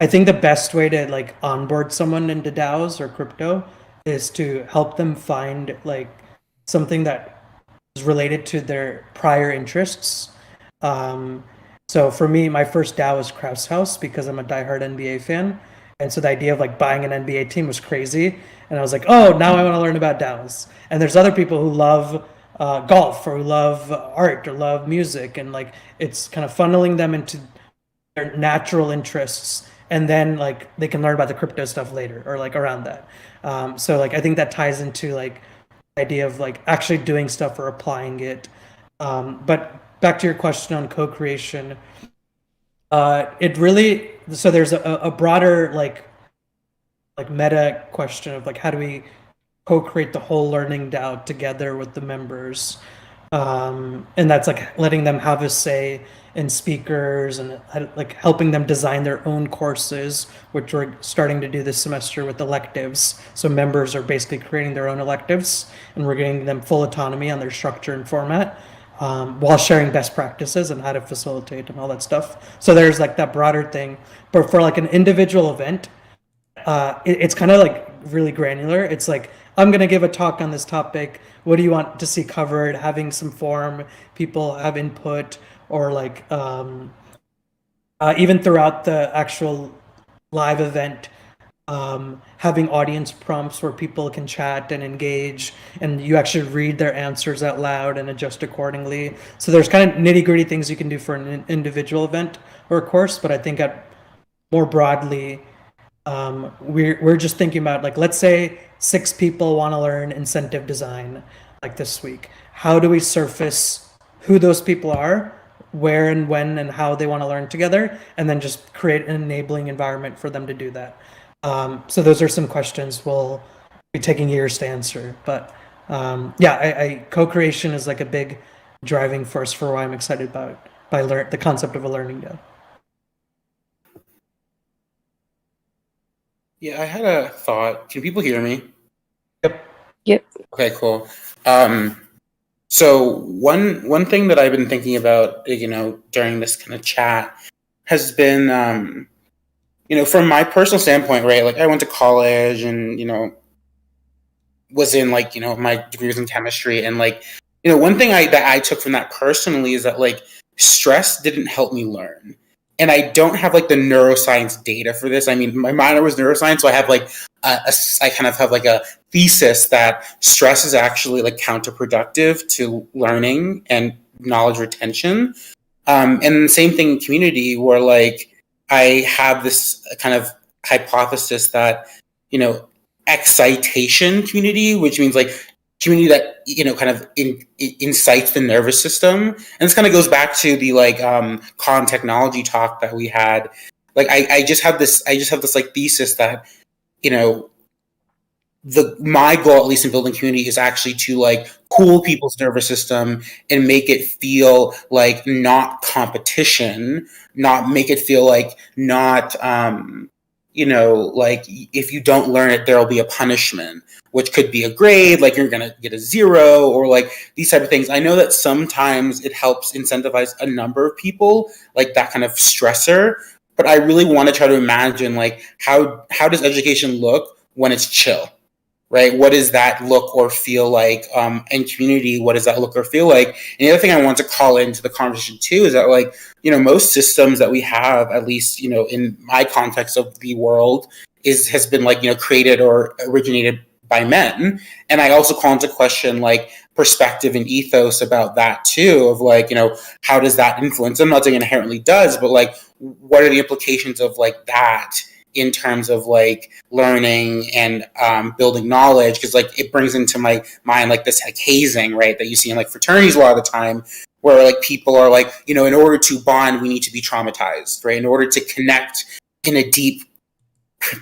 I think the best way to like onboard someone into DAOs or crypto is to help them find like something that is related to their prior interests. So for me, my first DAO was Kraus House because I'm a diehard NBA fan. And so the idea of like buying an NBA team was crazy. And I was like, oh, now I want to learn about DAOs. And there's other people who love golf or who love art or love music. And like it's kind of funneling them into their natural interests. And then like they can learn about the crypto stuff later or like around that. So like I think that ties into like the idea of like actually doing stuff or applying it. But back to your question on co-creation, it really, so there's a broader like meta question of like how do we co-create the whole learning DAO together with the members. And that's like letting them have a say in speakers and like helping them design their own courses, which we're starting to do this semester with electives. So members are basically creating their own electives, and we're giving them full autonomy on their structure and format, while sharing best practices and how to facilitate and all that stuff. So there's like that broader thing, but for like an individual event, it's kind of like really granular. It's like, I'm going to give a talk on this topic. What do you want to see covered? Having some form, people have input, or like even throughout the actual live event, having audience prompts where people can chat and engage, and you actually read their answers out loud and adjust accordingly. So there's kind of nitty gritty things you can do for an individual event or a course, but I think more broadly, we're just thinking about, like, let's say 6 people want to learn incentive design like this week. How do we surface who those people are, where and when and how they want to learn together, and then just create an enabling environment for them to do that. So those are some questions we'll be taking years to answer. But yeah, co-creation is like a big driving force for why I'm excited about the concept of a learning day. Yeah, I had a thought. Can people hear me? Yep. Okay, cool. So one thing that I've been thinking about, during this kind of chat has been, from my personal standpoint, right? Like, I went to college and, was in like, my degree was in chemistry, and like, one thing that I took from that personally is that like stress didn't help me learn. And I don't have like the neuroscience data for this. I mean, my minor was neuroscience, so I have like I kind of have like a thesis that stress is actually like counterproductive to learning and knowledge retention. And the same thing in community, where like I have this kind of hypothesis that, excitation community, which means like community that, kind of incites the nervous system. And this kind of goes back to the like con technology talk that we had. Like I just have this like thesis that, my goal, at least in building community, is actually to like cool people's nervous system and make it feel like not competition, not make it feel like not like if you don't learn it, there'll be a punishment, which could be a grade, like you're gonna get a 0, or like these type of things. I know that sometimes it helps incentivize a number of people, like that kind of stressor. But I really want to try to imagine like how does education look when it's chill, right? What does that look or feel like? In community, what does that look or feel like? And the other thing I want to call into the conversation too is that like, most systems that we have, at least, in my context of the world, has been like, created or originated by men. And I also call into question like perspective and ethos about that too, of like, how does that influence? I'm not saying it inherently does, but like, what are the implications of like that in terms of like learning and building knowledge? Because like it brings into my mind like this like hazing, right, that you see in like fraternities a lot of the time, where like people are like, in order to bond, we need to be traumatized, right? In order to connect in a deep,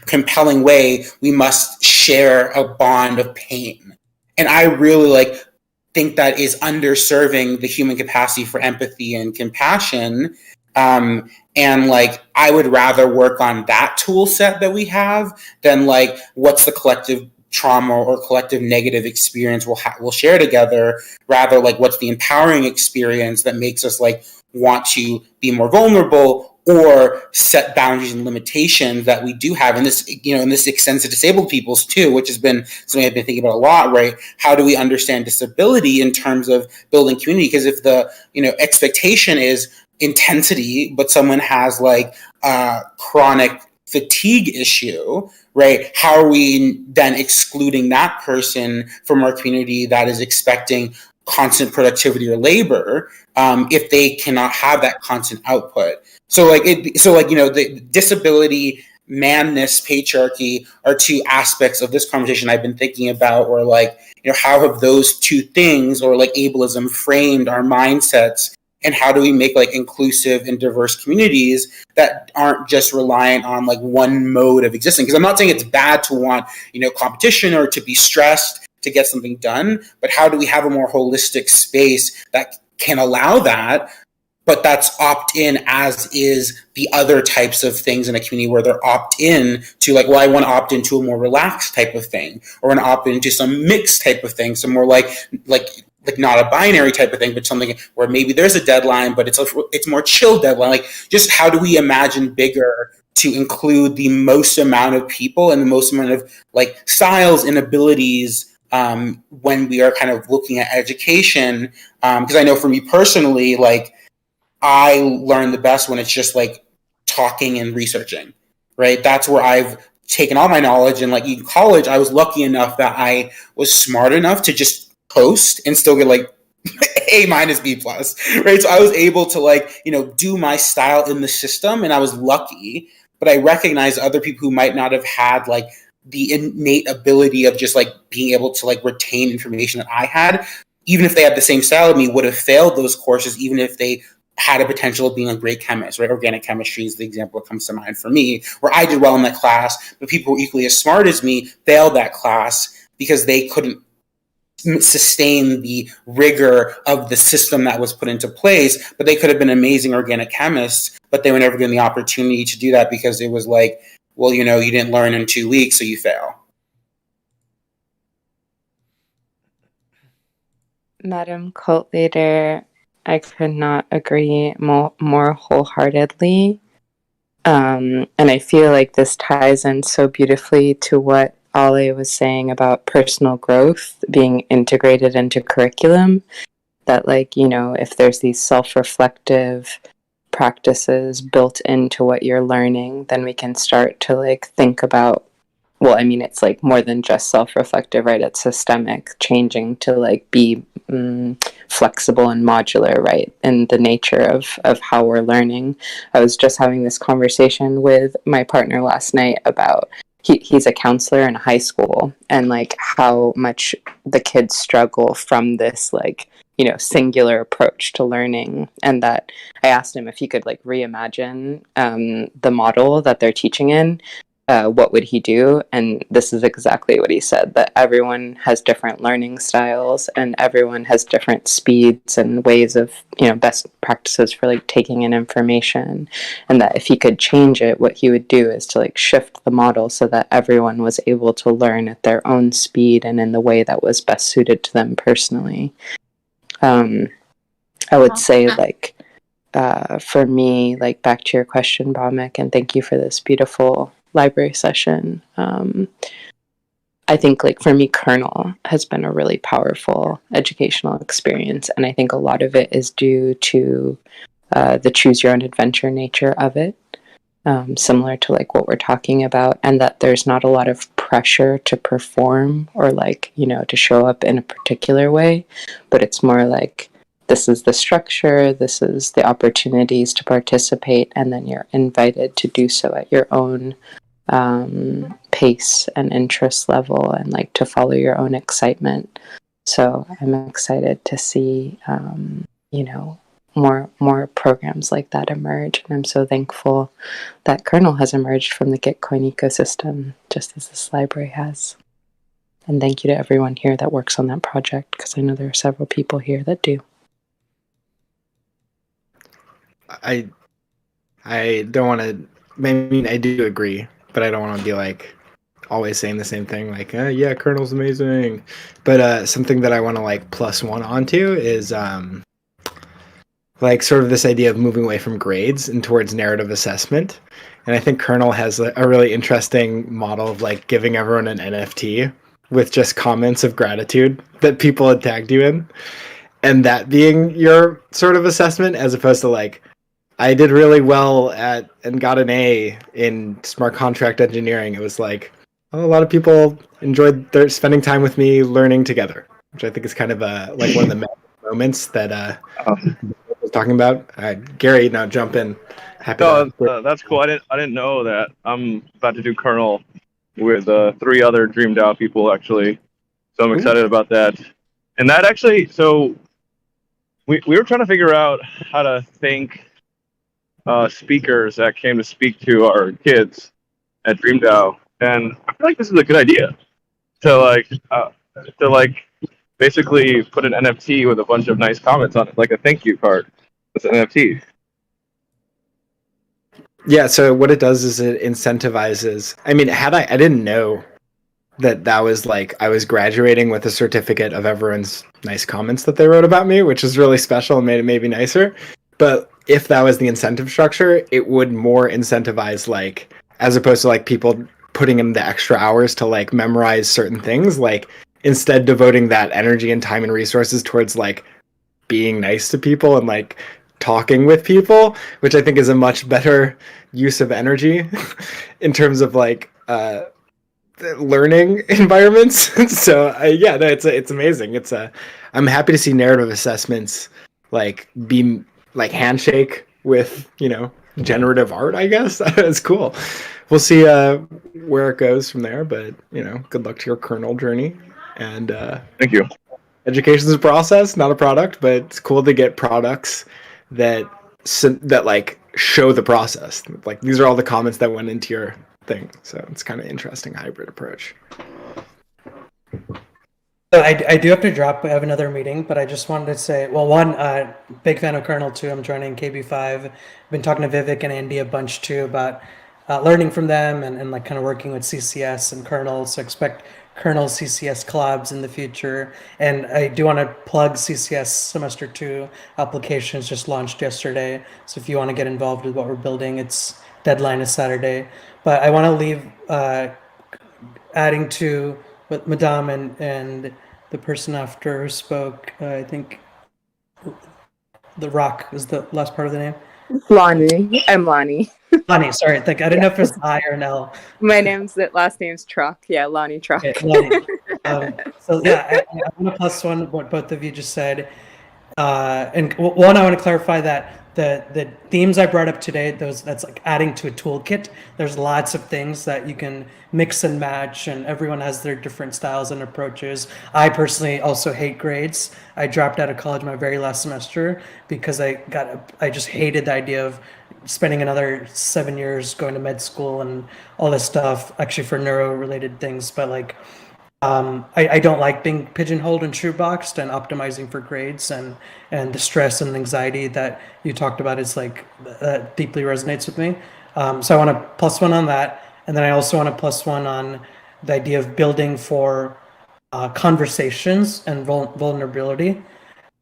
compelling way, we must share a bond of pain. And I really like think that is underserving the human capacity for empathy and compassion. And like, I would rather work on that tool set that we have than like, what's the collective trauma or collective negative experience we'll share together, rather like what's the empowering experience that makes us like want to be more vulnerable or set boundaries and limitations that we do have. And this, and this extends to disabled peoples too, which has been something I've been thinking about a lot, right? How do we understand disability in terms of building community? Because if the, expectation is intensity, but someone has like a chronic fatigue issue, right? How are we then excluding that person from our community that is expecting constant productivity or labor if they cannot have that constant output? So the disability, manness, patriarchy are two aspects of this conversation I've been thinking about, or like, how have those two things, or like ableism, framed our mindsets? And how do we make like inclusive and diverse communities that aren't just reliant on like one mode of existing? Because I'm not saying it's bad to want, competition or to be stressed, to get something done, but how do we have a more holistic space that can allow that, but that's opt-in, as is the other types of things in a community where they're opt-in to, like, well, I want to opt into a more relaxed type of thing, or an opt into some mixed type of thing, some more like not a binary type of thing, but something where maybe there's a deadline, but it's more chill deadline. Like, just how do we imagine bigger to include the most amount of people and the most amount of like styles and abilities when we are kind of looking at education? Because I know for me personally, like, I learn the best when it's just like talking and researching, right? That's where I've taken all my knowledge. And like in college, I was lucky enough that I was smart enough to just post and still get like A minus B plus, right? So I was able to like, do my style in the system, and I was lucky. But I recognize other people who might not have had like the innate ability of just like being able to like retain information that I had, even if they had the same style as me, would have failed those courses, even if they had a potential of being a great chemist, right? Organic chemistry is the example that comes to mind for me, where I did well in that class, but people who were equally as smart as me failed that class because they couldn't sustain the rigor of the system that was put into place. But they could have been amazing organic chemists, but they were never given the opportunity to do that because it was like, well, you didn't learn in 2 weeks, so you fail. Madam Cult Leader, I could not agree more wholeheartedly. And I feel like this ties in so beautifully to what Ale was saying about personal growth being integrated into curriculum. That, like, if there's these self-reflective practices built into what you're learning, then we can start to like think about, well, I mean, it's like more than just self-reflective, right? It's systemic, changing to like be flexible and modular, right? In the nature of how we're learning. I was just having this conversation with my partner last night about he's a counselor in high school, and like how much the kids struggle from this like singular approach to learning. And that I asked him if he could like reimagine the model that they're teaching in. What would he do? And this is exactly what he said, that everyone has different learning styles and everyone has different speeds and ways of, best practices for like taking in information. And that if he could change it, what he would do is to like shift the model so that everyone was able to learn at their own speed and in the way that was best suited to them personally. I would say like, for me, like back to your question, bhaumik, and thank you for this beautiful library session. I think like for me, Kernel has been a really powerful educational experience, and I think a lot of it is due to the choose your own adventure nature of it, similar to like what we're talking about, and that there's not a lot of pressure to perform or like to show up in a particular way, but it's more like, this is the structure, this is the opportunities to participate, and then you're invited to do so at your own pace and interest level, and like to follow your own excitement. So I'm excited to see more programs like that emerge, and I'm so thankful that Kernel has emerged from the Gitcoin ecosystem, just as this library has. And thank you to everyone here that works on that project, because I know there are several people here that do. I don't want to. I mean, I do agree, but I don't want to be like always saying the same thing. Like, yeah, Kernel's amazing. But something that I want to like plus one onto is like sort of this idea of moving away from grades and towards narrative assessment. And I think Kernel has a really interesting model of like giving everyone an NFT with just comments of gratitude that people had tagged you in, and that being your sort of assessment, as opposed to like, I did really well at and got an A in smart contract engineering. It was like, oh, a lot of people enjoyed their spending time with me learning together, which I think is kind of like one of the moments that I was talking about. Gary, now jump in. Happy to. That's cool. I didn't know that. I'm about to do Kernel with 3 other Dreamed Out people actually, so I'm excited about that. And that actually, so we were trying to figure out how to thank speakers that came to speak to our kids at DreamDAO, and I feel like this is a good idea to like to like basically put an NFT with a bunch of nice comments on it, like a thank you card. It's an NFT. Yeah, so what it does is it incentivizes. I mean, I didn't know that was like I was graduating with a certificate of everyone's nice comments that they wrote about me, which is really special and made it maybe nicer. But if that was the incentive structure, it would more incentivize, like, as opposed to like people putting in the extra hours to like memorize certain things, like instead devoting that energy and time and resources towards like being nice to people and like talking with people, which I think is a much better use of energy in terms of like learning environments. So yeah, no, it's amazing. I'm happy to see narrative assessments like be like handshake with generative art. I guess it's cool. We'll see where it goes from there, but good luck to your kernel journey. And thank you. Education is a process, not a product, but it's cool to get products that like show the process. Like these are all the comments that went into your thing, so it's kind of interesting hybrid approach. So I do have to drop. I have another meeting, but I just wanted to say, well, one, big fan of kernel too. I'm joining KB5. Been talking to Vivek and Andy a bunch too about learning from them and like kind of working with CCS and kernel. So expect kernel CCS collabs in the future. And I do want to plug CCS semester 2 applications just launched yesterday. So if you want to get involved with what we're building, its deadline is Saturday. But I want to leave adding to what Madame and the person after her spoke. I think The Rock is the last part of the name. Lonnie. I'm Lonnie. Lonnie, sorry. I didn't know if it's I or an L. My last name's Truck. Yeah, Lonnie Truck. Okay, Lonnie. So yeah, I want to plus one what both of you just said. And one, I want to clarify that the themes I brought up today, that's like adding to a toolkit. There's lots of things that you can mix and match, and everyone has their different styles and approaches. I personally also hate grades. I dropped out of college my very last semester because I just hated the idea of spending another 7 years going to med school and all this stuff, actually for neuro related things. But like, I don't like being pigeonholed and shoeboxed, and optimizing for grades and the stress and anxiety that you talked about is like deeply resonates with me. So I want to plus one on that, and then I also want to plus one on the idea of building for conversations and vulnerability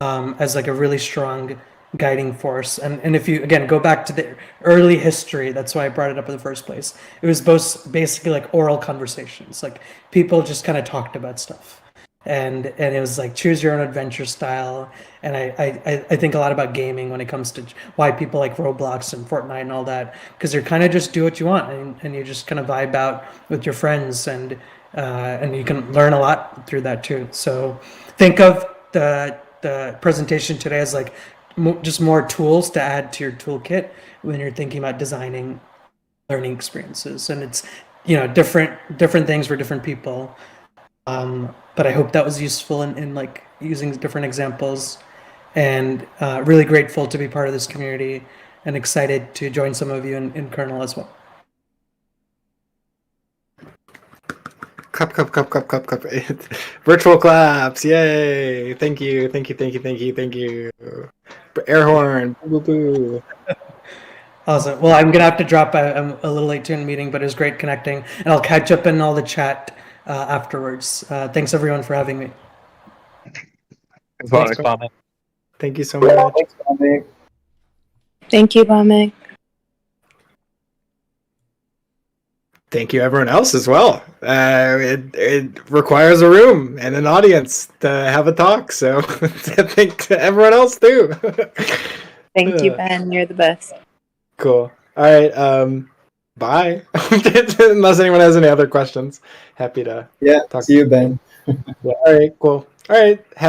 as like a really strong guiding force. And if you again go back to the early history, that's why I brought it up in the first place. It was both basically like oral conversations, like people just kind of talked about stuff, and it was like choose your own adventure style. And I think a lot about gaming when it comes to why people like Roblox and Fortnite and all that, because you're kind of just do what you want, and you just kind of vibe out with your friends, and you can learn a lot through that too. So think of the presentation today as like just more tools to add to your toolkit when you're thinking about designing learning experiences. And it's different things for different people, but I hope that was useful in like using different examples, and really grateful to be part of this community and excited to join some of you in kernel as well. Clap. Virtual claps. Yay. Thank you. Air horn. Boo boo. Awesome. Well, I'm gonna have to drop. I'm a little late to a meeting, but it was great connecting, and I'll catch up in all the chat afterwards. Thanks everyone for having me. Thanks, Bhaumik. Thank you so much. Thanks, Bhaumik. Thank you, Bhaumik. Thank you, everyone else as well. It requires a room and an audience to have a talk, so thank to everyone else too. Thank you, Ben. You're the best. Cool. All right. Bye. Unless anyone has any other questions, happy to talk. See you, Ben. Yeah, all right. Cool. All right. Happy